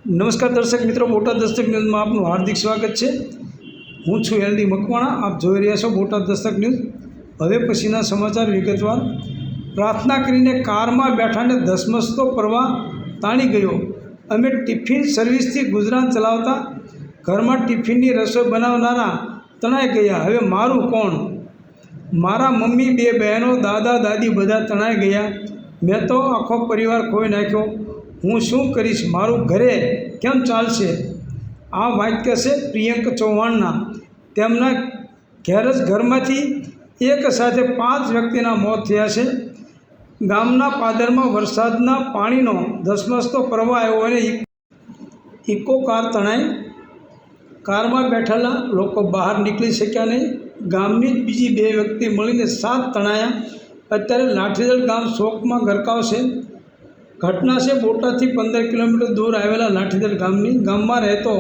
નમસ્કાર દર્શક મિત્રો, બોટાદ દસ્તક ન્યૂઝમાં આપનું હાર્દિક સ્વાગત છે। હું છું એલડી મકવાણા। આપ જોઈ રહ્યા છો બોટાદ દસ્તક ન્યૂઝ। હવે પછીના સમાચાર વિગતવાર। પ્રાર્થના કરીને કારમાં બેઠાને ધસમસતો પ્રવાહ તાણી ગયો। અમે ટિફિન સર્વિસથી ગુજરાન ચલાવતા ઘરમાં ટિફિનની રસોઈ બનાવનારા તણાઈ ગયા। હવે મારું કોણ? મારા મમ્મી, 2 બહેનો, દાદા દાદી બધા તણાઈ ગયા। મેં તો આખો પરિવાર ખોઈ નાખ્યો। હું શું કરીશ? મારું ઘરે કેમ ચાલશે? આ વાક્ય છે પ્રિયંક ચૌહાણના। તેમના ઘરમાંથી એક સાથે 5 વ્યક્તિના મોત થયા છે। ગામના પાદરમાં વરસાદના પાણીનો ધસમસતો પ્રવાહ આવ્યો અને ઇકો કાર તણાઈ। કારમાં બેઠેલા લોકો બહાર નીકળી શક્યા નહીં। ગામની જ બીજી 2 વ્યક્તિ મળીને 7 તણાયા। અત્યારે લાઠીદળ ગામ શોકમાં ગરકાવ છે। ઘટના છે બોટાદથી 15 કિલોમીટર દૂર આવેલા લાઠીદળ ગામની। ગામમાં રહેતો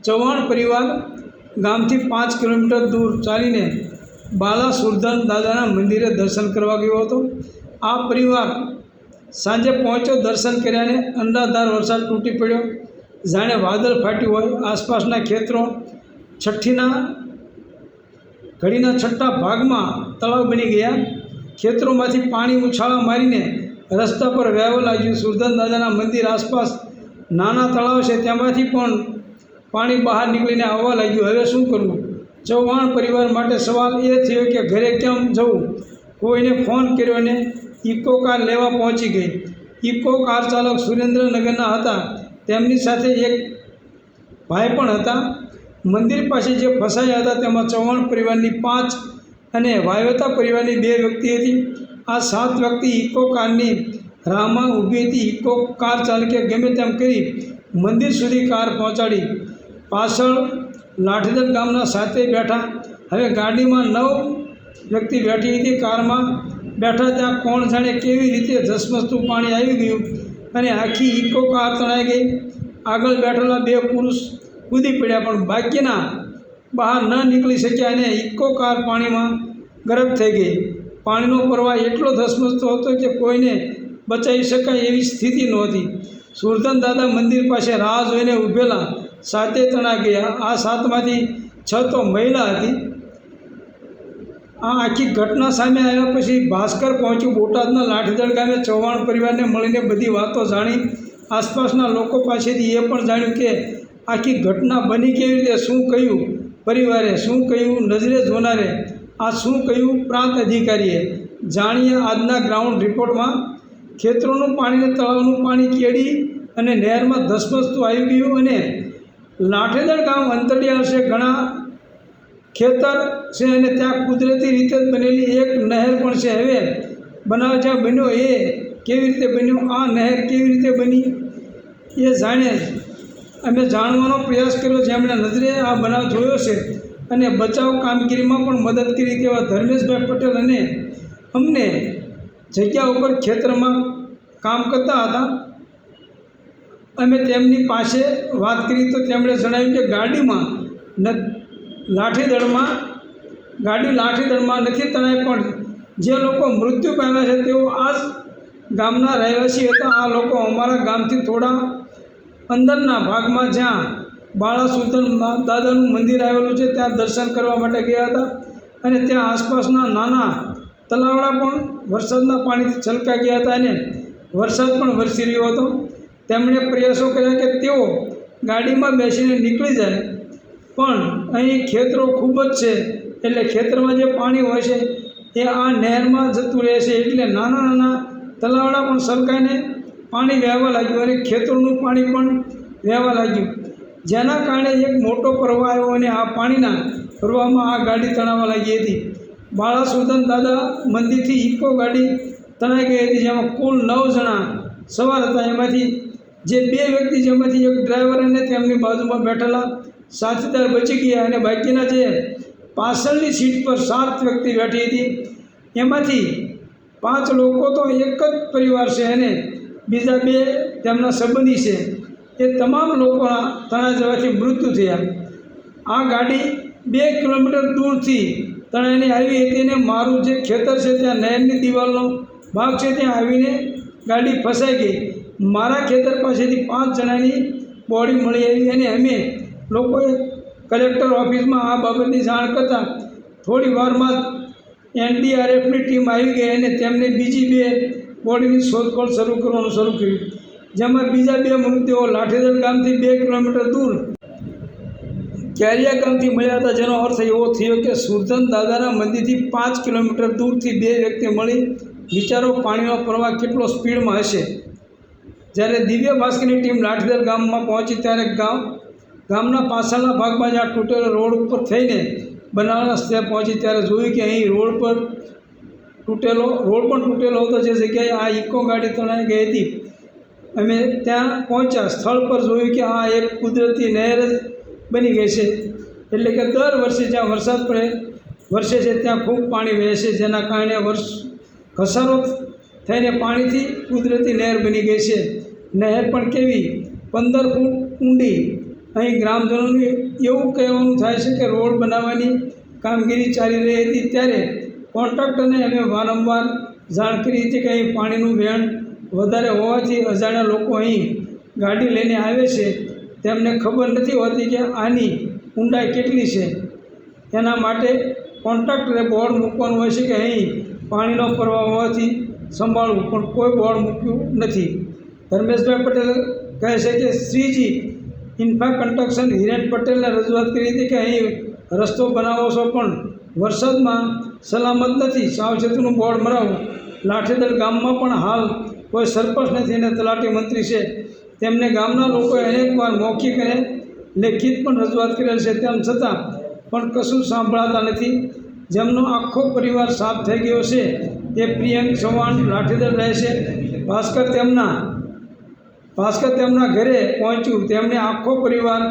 ચૌહાણ પરિવાર ગામથી 5 કિલોમીટર દૂર ચાલીને બાલા સુરધન દાદાના મંદિરે દર્શન કરવા ગયો હતો। આ પરિવાર સાંજે પહોંચ્યો। દર્શન કર્યાને અનરાધાર વરસાદ તૂટી પડ્યો, જાણે વાદળ ફાટ્યું હોય। આસપાસના ખેતરો ઘડીના છઠ્ઠા ભાગમાં તળાવ બની ગયા। ખેતરોમાંથી પાણી ઉછાળા મારીને રસ્તા પર વહેવા લાગ્યું। સુરધન દાદાના મંદિર આસપાસ નાના તળાવ છે, તેમાંથી પણ પાણી બહાર નીકળીને આવવા લાગ્યું। હવે શું કરવું? ચૌહાણ પરિવાર માટે સવાલ એ થયો કે ઘરે કેમ જવું? કોઈને ફોન કર્યો અને ઇકો કાર લેવા પહોંચી ગઈ। ઇકો કાર ચાલક સુરેન્દ્રનગરના હતા। તેમની સાથે એક ભાઈ પણ હતા। મંદિર પાસે જે ફસાયા હતા તેમાં ચૌહાણ પરિવારની 5 અને વાયવતા પરિવારની 2 વ્યક્તિ હતી। આ 7 વ્યક્તિ ઇકો કારની રાહમાં ઊભી હતી। ઇકો કાર ચાલકે ગમે તેમ કરી મંદિર સુધી કાર પહોંચાડી। પાછળ લાઠીદળ ગામના 7 બેઠા। હવે ગાડીમાં 9 વ્યક્તિ બેઠી હતી। કારમાં બેઠા ત્યાં કોણ જાણે કેવી રીતે ધસમસતું પાણી આવી ગયું અને આખી ઇકો કાર તણાઈ ગઈ। આગળ બેઠેલા 2 પુરુષ કૂદી પડ્યા, પણ બાકીના બહાર ન નીકળી શક્યા અને ઇકો કાર પાણીમાં ગરક થઈ ગઈ। પાણીનો પ્રવાહ એટલો ધસમસતો હતો કે કોઈને બચાવી શકાય એવી સ્થિતિ નહોતી। સુરધન દાદા મંદિર પાસે રાહ જોઈને ઊભેલા 7 તણાઈ ગયા। આ 7માંથી 6 તો મહિલા હતી। આ આખી ઘટના સામે આવ્યા પછી ભાસ્કર પહોંચ્યું બોટાદના લાઠીદળ ગામે। ચૌહાણ પરિવારને મળીને બધી વાતો જાણી। આસપાસના લોકો પાસેથી એ પણ જાણ્યું કે આખી ઘટના બની કેવી રીતે, શું કહ્યું પરિવારે, શું કહ્યું નજરે જોનારે, આ શું કહ્યું પ્રાંત અધિકારીએ। જાણીએ આજના ગ્રાઉન્ડ રિપોર્ટમાં। ખેતરોનું પાણી અને તળાવનું પાણી કેડી અને નહેરમાં ધસમસતું આવી ગયું અને લાઠીદળ ગામ અંતરિયાળ છે, ઘણા ખેતર છે અને ત્યાં કુદરતી રીતે બનેલી એક નહેર પણ છે। હવે બનાવ જ્યાં બન્યો એ કેવી રીતે બન્યો, આ નહેર કેવી રીતે બની એ અમે જાણવાનો પ્રયાસ કર્યો। જેમણે નજરે આ બનાવ જોયો છે અને બચાવ કામગીરીમાં પણ મદદ કરી તેવા ધર્મેશભાઈ પટેલ અને અમને જગ્યા ઉપર ખેતરમાં કામ કરતા હતા। અમે તેમની પાસે વાત કરી તો તેમણે જણાવ્યું કે ગાડી લાઠીદળમાં નથી તણાઈ, પણ જે લોકો મૃત્યુ પામ્યા છે તેઓ આ જ ગામના રહેવાસી હતા। આ લોકો અમારા ગામથી થોડા અંદરના ભાગમાં જ્યાં બાળા સુરધન દાદાનું મંદિર આવેલું છે ત્યાં દર્શન કરવા માટે ગયા હતા અને ત્યાં આસપાસના નાના તલાવડા પણ વરસાદના પાણીથી છલકાઈ ગયા હતા અને વરસાદ પણ વરસી રહ્યો હતો। તેમણે પ્રયાસો કર્યા કે તેઓ ગાડીમાં બેસીને નીકળી જાય, પણ અહીં ખેતરો ખૂબ જ છે, એટલે ખેતરમાં જે પાણી હોય છે એ આ નહેરમાં જતું રહે છે, એટલે નાના નાના તલાવડા પણ છલકાઈને પાણી વહેવા લાગ્યું અને ખેતરોનું પાણી પણ વહેવા લાગ્યું, જેના કારણે એક મોટો પ્રવાહ આવ્યો અને આ પાણીના પ્રવાહમાં આ ગાડી તણાવવા લાગી હતી। બાળા સુરધન દાદા મંદિરથી ઇકો ગાડી તણાઈ ગઈ હતી, જેમાં કુલ 9 જણા સવાર હતા। એમાંથી જે 2 વ્યક્તિ, જેમાંથી એક ડ્રાઈવર અને તેમની બાજુમાં બેઠેલા સાથીદાર બચી ગયા અને બાકીના જે પાછળની સીટ પર 7 વ્યક્તિ બેઠી હતી એમાંથી 5 લોકો તો એક જ પરિવાર છે અને બીજા 2 તેમના સંબંધી છે। એ તમામ લોકોના તણાઈ જવાથી મૃત્યુ થયા। આ ગાડી 2 કિલોમીટર દૂરથી તણાઈને આવી હતી અને મારું જે ખેતર છે ત્યાં નહેરની દિવાલનો ભાગ છે ત્યાં આવીને ગાડી ફસાઈ ગઈ। મારા ખેતર પાસેથી 5 જણાની બોડી મળી આવી અને અમે લોકોએ કલેક્ટર ઓફિસમાં આ બાબતની જાણ કરતાં થોડી વારમાં એનડીઆરએફની ટીમ આવી ગઈ અને તેમને બીજી 2 બોડીની શોધખોળ શરૂ કરવાનું શરૂ કર્યું, જેમાં બીજા 2 મૃતદેહો લાઠીદળ ગામથી 2 કિલોમીટર દૂર કેરિયા ગામથી મળ્યા હતા, જેનો અર્થ એવો થયો કે સુરધન દાદાના મંદિરથી 5 કિલોમીટર દૂરથી 2 વ્યક્તિ મળી. વિચારો પાણીનો પ્રવાહ કેટલો સ્પીડમાં હશે. જ્યારે દિવ્ય ભાસ્કરની ટીમ લાઠીદળ ગામમાં પહોંચી ત્યારે ગામના પાછળના ભાગમાં જ્યાં તૂટેલો રોડ ઉપર થઈને બનાવના સ્થળે પહોંચી ત્યારે જોયું કે અહીં રોડ પણ તૂટેલો હતો. જે જગ્યાએ આ ઇકો ગાડી તણાઈ ગઈ હતી, અમે ત્યાં પહોંચ્યા. સ્થળ પર જોયું કે આ એક કુદરતી નહેર જ બની ગઈ છે. એટલે કે દર વર્ષે જ્યાં વરસાદ વરસે છે ત્યાં ખૂબ પાણી વહે છે, જેના કારણે ઘસારો થઈને પાણીથી કુદરતી નહેર બની ગઈ છે. નહેર પણ કેવી 15 ફૂટ ઊંડી. અહીં ગ્રામજનોનું એવું કહેવાનું થાય છે કે રોડ બનાવવાની કામગીરી ચાલી રહી હતી ત્યારે કોન્ટ્રાક્ટરને અમે વારંવાર જાણ કરી હતી કે અહીં પાણીનું વહેણ વધારે હોવાથી અજાણ્યા લોકો અહીં ગાડી લઈને આવે છે. તેમને ખબર નથી હોતી કે આની ઊંડાઈ કેટલી છે. એના માટે કોન્ટ્રાક્ટરે બોર્ડ મૂકવાનું હોય છે કે અહીં પાણીનો પ્રવાહ હોવાથી સંભાળવું, પણ કોઈ બોર્ડ મૂક્યું નથી. ધર્મેશભાઈ પટેલ કહે છે કે શ્રીજી ઇન્ફ્રા કન્સ્ટ્રક્શન હિરેન પટેલને રજૂઆત કરી હતી કે અહીં રસ્તો બનાવો છો પણ વરસાદમાં સલામત નથી, સાવચેતીનું બોર્ડ મરાવો. લાઠીદળ ગામમાં પણ હાલ કોઈ સરપંચ નથી અને તલાટી મંત્રી છે. તેમને ગામના લોકોએ અનેકવાર મૌખિક અને લેખિત પણ રજૂઆત કરેલ છે, તેમ છતાં પણ કશું સાંભળાતા નથી. જેમનો આખો પરિવાર સાફ થઈ ગયો છે તે પ્રિયંક ચૌહાણ લાઠીદળ રહે છે. ભાસ્કર તેમના ઘરે પહોંચ્યું, તેમણે આખો પરિવાર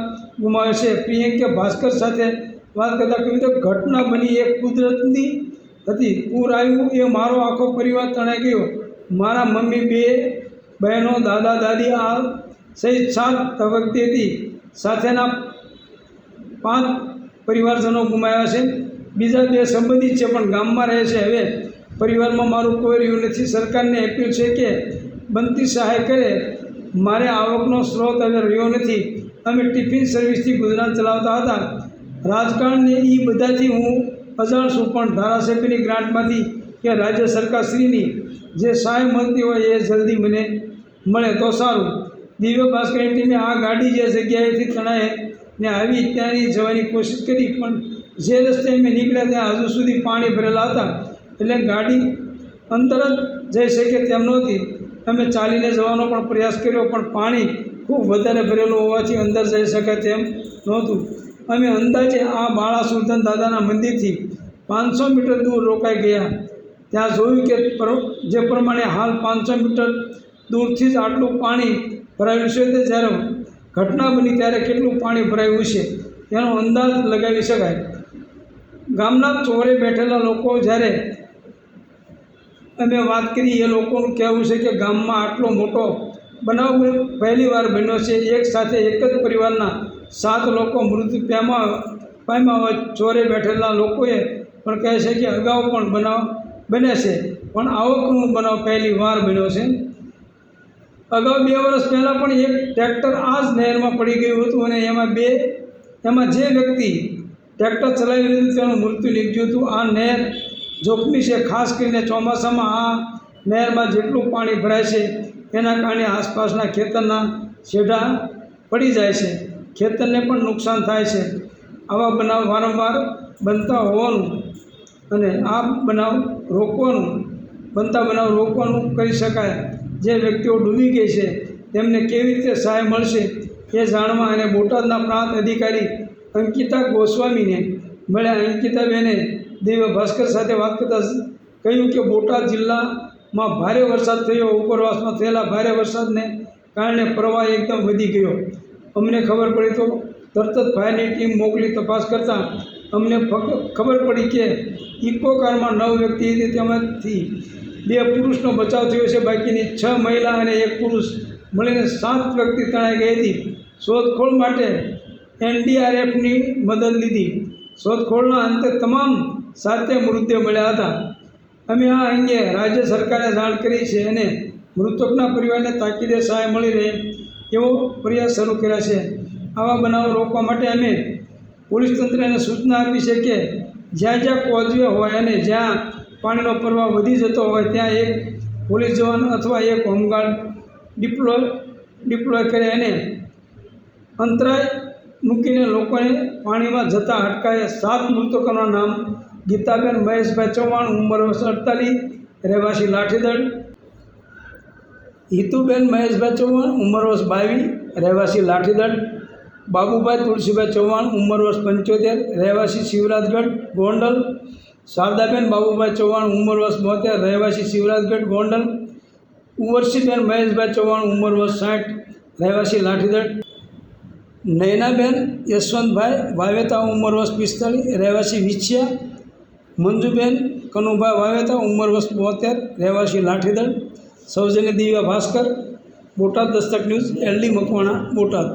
ગુમાવ્યો છે. પ્રિયંકે ભાસ્કર સાથે વાત કરતાં કહ્યું કે ઘટના બની એ કુદરતની હતી. પૂર આવ્યું એ મારો આખો પરિવાર તણાઈ ગયો. મારા મમ્મી, 2 બહેનો, દાદા દાદી આ સહિત 7 વ્યક્તિ હતી. સાથેના 5 પરિવારજનો ગુમાવ્યા છે. બીજા 2 સંબંધિત છે પણ ગામમાં રહે છે. હવે પરિવારમાં મારું કોઈ રહ્યું નથી. સરકારને અપીલ છે કે બનતી સહાય કરે. મારે આવકનો સ્ત્રોત હવે રહ્યો નથી. અમે ટિફિન સર્વિસથી ગુજરાન ચલાવતા હતા. રાજકારણને એ બધાથી હું અજાણ છું, પણ ધારાસભ્યની ગ્રાન્ટમાંથી કે રાજ્ય સરકારશ્રીની જે સહાય મળતી હોય એ જલ્દી મને મળે તો સારું. દિવ્ય ભાસ્કરની ટીમે આ ગાડી જે જગ્યાએથી તણાઈને આવી ત્યાંની જવાની કોશિશ કરી, પણ જે રસ્તે અમે નીકળ્યા ત્યાં હજુ સુધી પાણી ભરેલા હતા, એટલે ગાડી અંદર જ જઈ શકે તેમ નહોતી. અમે ચાલીને જવાનો પણ પ્રયાસ કર્યો, પણ પાણી ખૂબ વધારે ભરેલું હોવાથી અંદર જઈ શકાય તેમ નહોતું. અમે અંદાજે આ બાળા સુરધન દાદાના મંદિરથી 500 મીટર દૂર રોકાઈ ગયા. ત્યાં જોયું કે જે પ્રમાણે હાલ 500 મીટર દૂરથી જ આટલું પાણી ભરાયું છે, તે જ્યારે ઘટના બની ત્યારે કેટલું પાણી ભરાયું છે તેનો અંદાજ લગાવી શકાય. ગામના ચોરે બેઠેલા લોકો જ્યારે અમે વાત કરી, એ લોકોનું કહેવું છે કે ગામમાં આટલો મોટો બનાવ પહેલીવાર બન્યો છે. એક સાથે એક જ પરિવારના 7 લોકો મૃત્યુ પામ્યા હોય. ચોરે બેઠેલા લોકોએ પણ કહે છે કે અગાઉ પણ બનાવ બને છે, પણ આવો બનાવ પહેલી વાર બન્યો છે. અગાઉ 2 વર્ષ પહેલાં પણ એક ટ્રેક્ટર આ જ નહેરમાં પડી ગયું હતું અને એમાં જે વ્યક્તિ ટ્રેક્ટર ચલાવી રહ્યું હતું તેનું મૃત્યુ નીપજ્યું હતું. આ નહેર જોખમી છે. ખાસ કરીને ચોમાસામાં આ નહેરમાં જેટલું પાણી ભરાય છે એના કારણે આસપાસના ખેતરના છેડા પડી જાય છે, ખેતરને પણ નુકસાન થાય છે. આવા બનાવ વારંવાર બનતા હોવાનું અને આ બનતા બનાવ રોકવાનું કરી શકાય. જે વ્યક્તિઓ ડૂબી ગઈ છે તેમને કેવી રીતે સહાય મળશે એ જાણવા અને બોટાદના પ્રાંત અધિકારી અંકિતા ગોસ્વામીને મળ્યા. અંકિતાબેને દિવ્ય ભાસ્કર સાથે વાત કરતાં કહ્યું કે બોટાદ જિલ્લામાં ભારે વરસાદ થયો. ઉપરવાસમાં થયેલા ભારે વરસાદને કારણે પ્રવાહ એકદમ વધી ગયો. અમને ખબર પડી તો તરત જ ફાયરની ટીમ મોકલી તપાસ કરતાં અમને ખબર પડી કે ઇકો કારમાં 9 વ્યક્તિ હતી, તેમાંથી 2 પુરુષનો બચાવ થયો છે. બાકીની 6 મહિલા અને 1 પુરુષ મળીને 7 વ્યક્તિ તણાઈ ગઈ હતી. શોધખોળ માટે એનડીઆરએફની મદદ લીધી. શોધખોળના અંતે તમામ 7 મૃતદેહ મળ્યા હતા. અમે આ અંગે રાજ્ય સરકારને જાણ કરી છે અને મૃતકના પરિવારને તાકીદે સહાય મળી રહે એવો પ્રયાસ શરૂ કર્યા છે. આવા બનાવો રોકવા માટે અમે પોલીસ તંત્રને સૂચના આપી છે કે જ્યાં જ્યાં કોઝવે હોય અને જ્યાં પાણીનો પ્રવાહ વધી જતો હોય ત્યાં એક પોલીસ જવાન અથવા એક હોમગાર્ડ ડિપ્લોય કરે અને અંતરાય મૂકીને લોકોને પાણીમાં જતા અટકાવે. 7 મૃતકોના નામ: ગીતાબેન મહેશભાઈ ચૌહાણ, ઉંમર વર્ષ 48, રહેવાસી લાઠીદળ; હિતુબેન મહેશભાઈ ચૌહાણ, ઉંમર વર્ષ 22, રહેવાસી લાઠીદળ; બાબુભાઈ તુલસીભાઈ ચૌહાણ, ઉંમર વર્ષ 75, રહેવાસી શિવરાજગઢ ગોંડલ; શારદાબેન બાબુભાઈ ચૌહાણ, ઉંમર વર્ષ 72, રહેવાસી શિવરાજગઢ ગોંડલ; કુંવરસીબેન મહેશભાઈ ચૌહાણ, ઉંમર વર્ષ 60, રહેવાસી લાઠીદળ; નયનાબેન યશવંતભાઈ વાવેતા, ઉંમર વર્ષ 45, રહેવાસી વિછિયા; મંજુબેન કનુભાઈ વાવેતા, ઉંમર વર્ષ 72, રહેવાસી લાઠીદળ; સૌજન્ય દિવ્યા ભાસ્કર. Botad Dastak news, LD Makwana, Botad.